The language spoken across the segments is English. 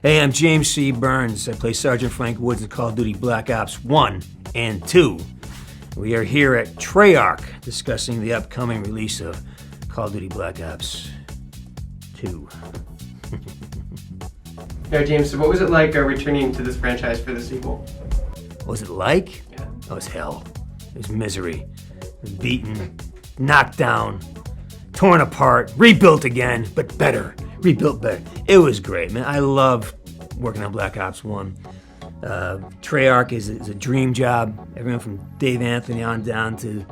Hey, I'm James C. Burns. I play Sergeant Frank Woods in Call of Duty Black Ops 1 and 2. We are here at Treyarch discussing the upcoming release of Call of Duty Black Ops 2. Now, James, so what was it like returning to this franchise for the sequel? What was it like? Yeah. It was hell. It was misery. Beaten, knocked down, torn apart, rebuilt again, but better. Rebuilt better. It was great, man. I love working on Black Ops 1. Treyarch is a dream job. Everyone from Dave Anthony on down to,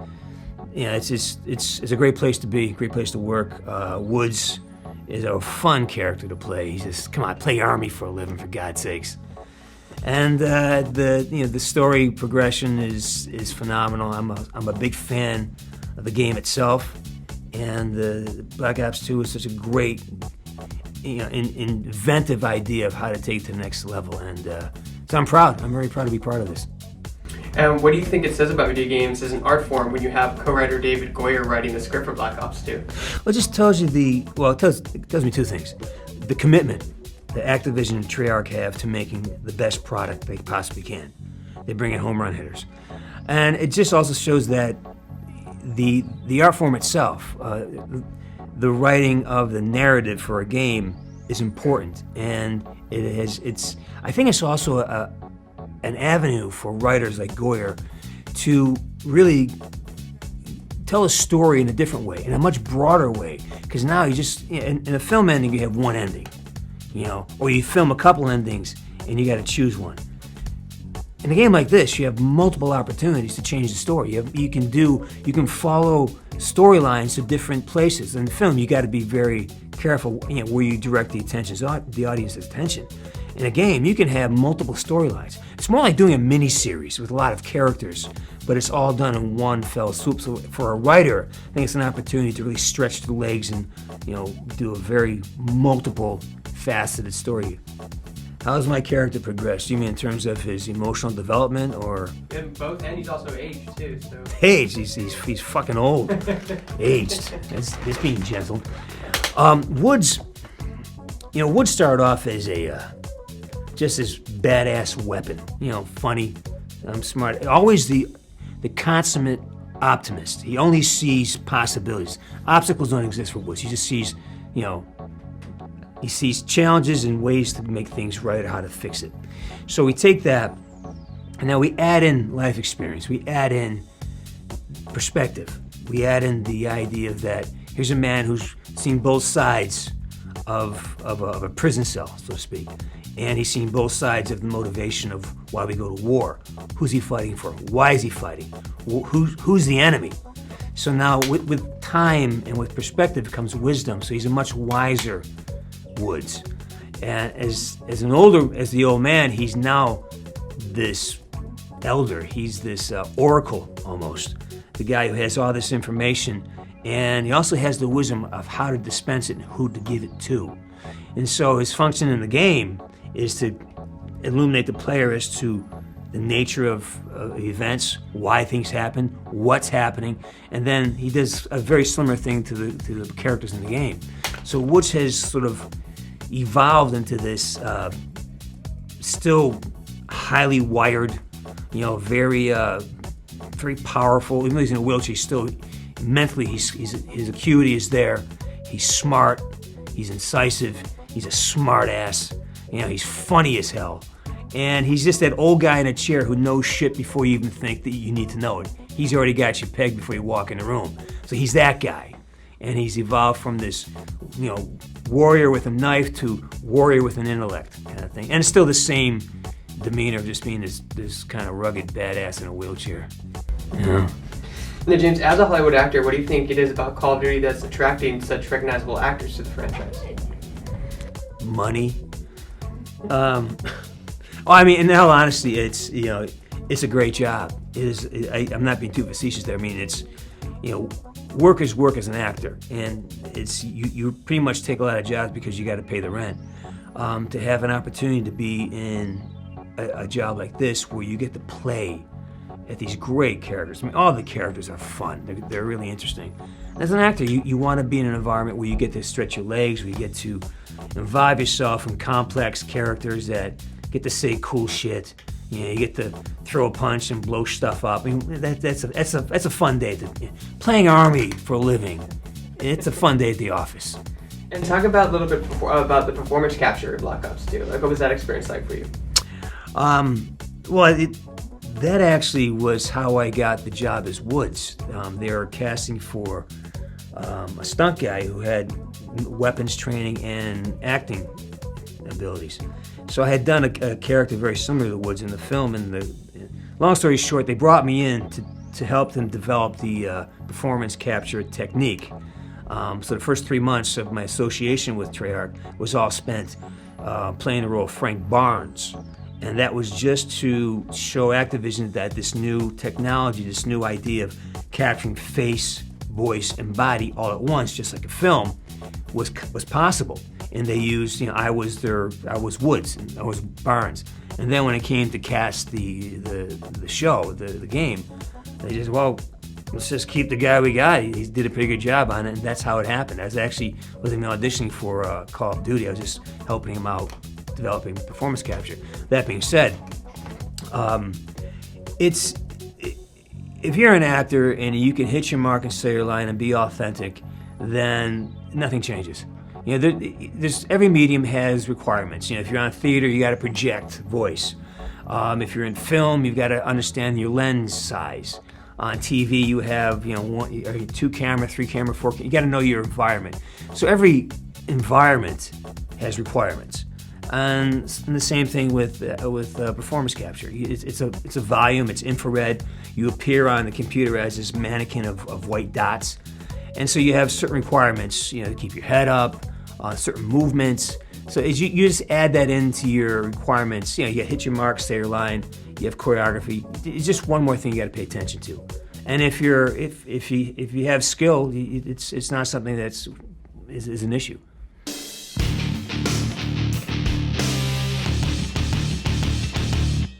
it's a great place to be, great place to work. Woods is a fun character to play. He's just, come on, play Army for a living, for God's sakes. And the story progression is phenomenal. I'm a big fan of the game itself, and the Black Ops 2 is such a great, inventive idea of how to take it to the next level. And so I'm proud. I'm very proud to be part of this. And what do you think it says about video games as an art form when you have co-writer David Goyer writing the script for Black Ops 2? Well, it just tells you it tells me two things. The commitment that Activision and Treyarch have to making the best product they possibly can. They bring in home run hitters. And it just also shows that the art form itself, the writing of the narrative for a game is important. And I think it's also an avenue for writers like Goyer to really tell a story in a different way, in a much broader way. Because now in a film ending, you have one ending, or you film a couple endings and you got to choose one. In a game like this, you have multiple opportunities to change the story. You can follow storylines to different places. In film, you got to be very careful, where you direct the audience's attention. In a game, you can have multiple storylines. It's more like doing a mini-series with a lot of characters, but it's all done in one fell swoop. So for a writer, I think it's an opportunity to really stretch the legs and, do a very multiple faceted story. How has my character progressed? You mean in terms of his emotional development, or? In both, and he's also aged too. So. Aged? He's fucking old. Aged. That's being gentle. Woods. Woods started off as just this badass weapon. Funny, smart. Always the consummate optimist. He only sees possibilities. Obstacles don't exist for Woods. He just sees, he sees challenges and ways to make things right, or how to fix it. So we take that, and now we add in life experience. We add in perspective. We add in the idea that here's a man who's seen both sides of a prison cell, so to speak. And he's seen both sides of the motivation of why we go to war. Who's he fighting for? Why is he fighting? Who's the enemy? So now with time and with perspective comes wisdom. So he's a much wiser Woods. And as the old man, he's now this elder. He's this oracle almost. The guy who has all this information, and he also has the wisdom of how to dispense it and who to give it to. And so his function in the game is to illuminate the player as to the nature of events, why things happen, what's happening, and then he does a very similar thing to the characters in the game. So Woods has sort of evolved into this still highly wired, very powerful. Even though he's in a wheelchair, he's still mentally, his acuity is there. He's smart. He's incisive. He's a smart ass. He's funny as hell. And he's just that old guy in a chair who knows shit before you even think that you need to know it. He's already got you pegged before you walk in the room. So he's that guy. And he's evolved from this, warrior with a knife to warrior with an intellect kind of thing. And it's still the same demeanor of just being this kind of rugged badass in a wheelchair. Yeah. Now, James, as a Hollywood actor, what do you think it is about Call of Duty that's attracting such recognizable actors to the franchise? Money. In all honesty, it's a great job. It is. I'm not being too facetious there. It's, work is work as an actor, and it's you pretty much take a lot of jobs because you got to pay the rent. To have an opportunity to be in a job like this where you get to play at these great characters. All the characters are fun. They're really interesting. As an actor, you want to be in an environment where you get to stretch your legs, where you get to, involve yourself in complex characters that get to say cool shit. You know, you get to throw a punch and blow stuff up. I mean, that's a fun day. Playing Army for a living, it's a fun day at the office. And talk about a little bit about the performance capture in Black Ops 2. Like, what was that experience like for you? That actually was how I got the job as Woods. They were casting for a stunt guy who had weapons training and acting abilities. So I had done a character very similar to Woods in the film. And long story short, they brought me in to help them develop the performance capture technique. So the first 3 months of my association with Treyarch was all spent playing the role of Frank Barnes. And that was just to show Activision that this new technology, this new idea of capturing face, voice, and body all at once, just like a film, was possible. And they used, I was Woods, and I was Barnes. And then when it came to cast the show, the game, they just, let's just keep the guy we got. He did a pretty good job on it, and that's how it happened. I wasn't auditioning for Call of Duty. I was just helping him out, developing performance capture. That being said, if you're an actor and you can hit your mark and say your line and be authentic, then nothing changes. Every medium has requirements. If you're on theater, you got to project voice. If you're in film, you've got to understand your lens size. On TV, you have 2 camera, 3 camera, 4 camera. You got to know your environment. So every environment has requirements. And the same thing with performance capture. It's a volume. It's infrared. You appear on the computer as this mannequin of white dots, and so you have certain requirements. To keep your head up, certain movements. So as you just add that into your requirements. You got to hit your mark, say your line. You have choreography. It's just one more thing you got to pay attention to. And if you have skill, it's not something is an issue.